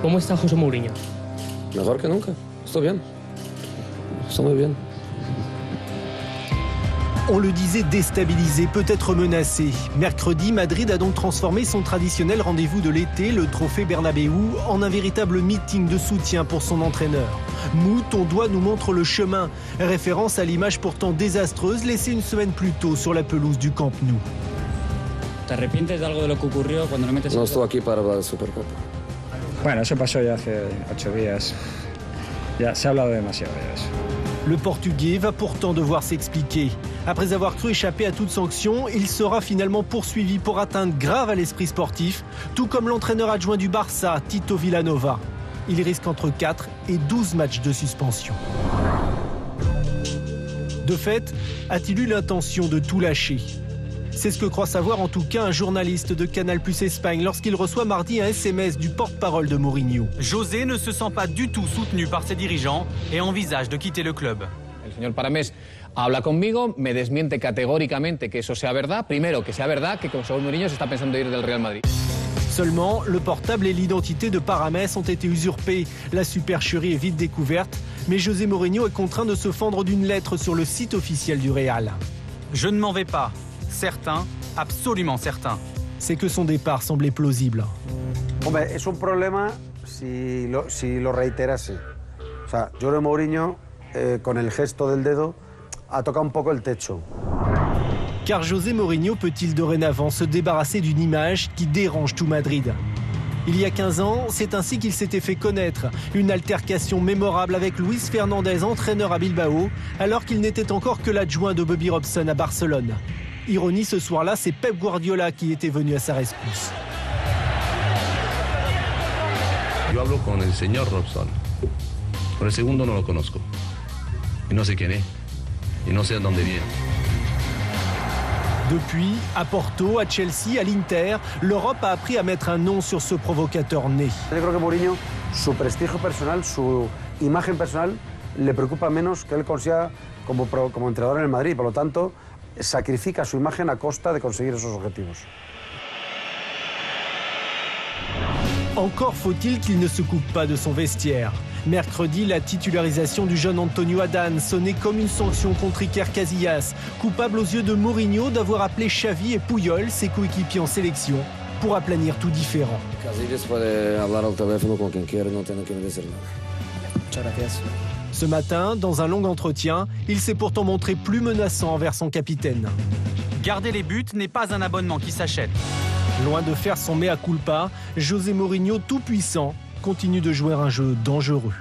¿Cómo está José Mourinho? Mejor que nunca. Estoy bien. Estoy muy bien. On le disait déstabilisé, peut-être menacé. Mercredi, Madrid a donc transformé son traditionnel rendez-vous de l'été, le trophée Bernabéu, en un véritable meeting de soutien pour son entraîneur. Mou, ton doigt nous montre le chemin. Référence à l'image pourtant désastreuse laissée une semaine plus tôt sur la pelouse du Camp Nou. ¿Te arrepientes de algo de lo que ocurrió cuando no metes? No estoy aquí para hablar de Supercopa. Bueno, eso pasó ya hace 8 días. Ya se ha hablado demasiado de eso. Le Portugais va pourtant devoir s'expliquer. Après avoir cru échapper à toute sanction, il sera finalement poursuivi pour atteinte grave à l'esprit sportif, tout comme l'entraîneur adjoint du Barça, Tito Vilanova. Il risque entre 4 et 12 matchs de suspension. De fait, a-t-il eu l'intention de tout lâcher ? C'est ce que croit savoir en tout cas un journaliste de Canal+ Espagne lorsqu'il reçoit mardi un SMS du porte-parole de Mourinho. José ne se sent pas du tout soutenu par ses dirigeants et envisage de quitter le club. El señor Paramés habla conmigo, me desmiente categóricamente que eso sea verdad. Primero, que sea verdad que José Mourinho se está pensando ir del Real Madrid. Seulement, le portable et l'identité de Paramés ont été usurpés. La supercherie est vite découverte, mais José Mourinho est contraint de se fendre d'une lettre sur le site officiel du Real. Je ne m'en vais pas. Certain, absolument certain. C'est que son départ semblait plausible. Hombre, es un problema si lo reiterase. O sea, José Mourinho, con el gesto del dedo, ha tocado un poco el techo. Car José Mourinho peut-il dorénavant se débarrasser d'une image qui dérange tout Madrid ? Il y a 15 ans, c'est ainsi qu'il s'était fait connaître. Une altercation mémorable avec Luis Fernandez, entraîneur à Bilbao, alors qu'il n'était encore que l'adjoint de Bobby Robson à Barcelone. Ironie, ce soir-là, c'est Pep Guardiola qui était venu à sa rescousse. Yo hablo con el señor Robson. Por el segundo no lo conozco. Y no sé quién es. Y no sé de dónde viene. Depuis, à Porto, à Chelsea, à l'Inter, l'Europe a appris à mettre un nom sur ce provocateur né. Yo creo que Mourinho, su prestigio personal, su imagen personal, le preocupa menos que él consiga como entrenador en el Madrid. Por lo tanto, sacrifica su imagen a costa de conseguir esos objetivos. Encore faut-il qu'il ne se coupe pas de son vestiaire. Mercredi, la titularisation du jeune Antonio Adán sonnait comme une sanction contre Iker Casillas, coupable aux yeux de Mourinho d'avoir appelé Xavi et Puyol, ses coéquipiers en sélection, pour aplanir tout différend. Casillas puede hablar al teléfono con quien quiera, no tiene que decir nada. Muchas gracias. Ce matin, dans un long entretien, il s'est pourtant montré plus menaçant envers son capitaine. Garder les buts n'est pas un abonnement qui s'achète. Loin de faire son mea culpa, José Mourinho, tout puissant, continue de jouer un jeu dangereux.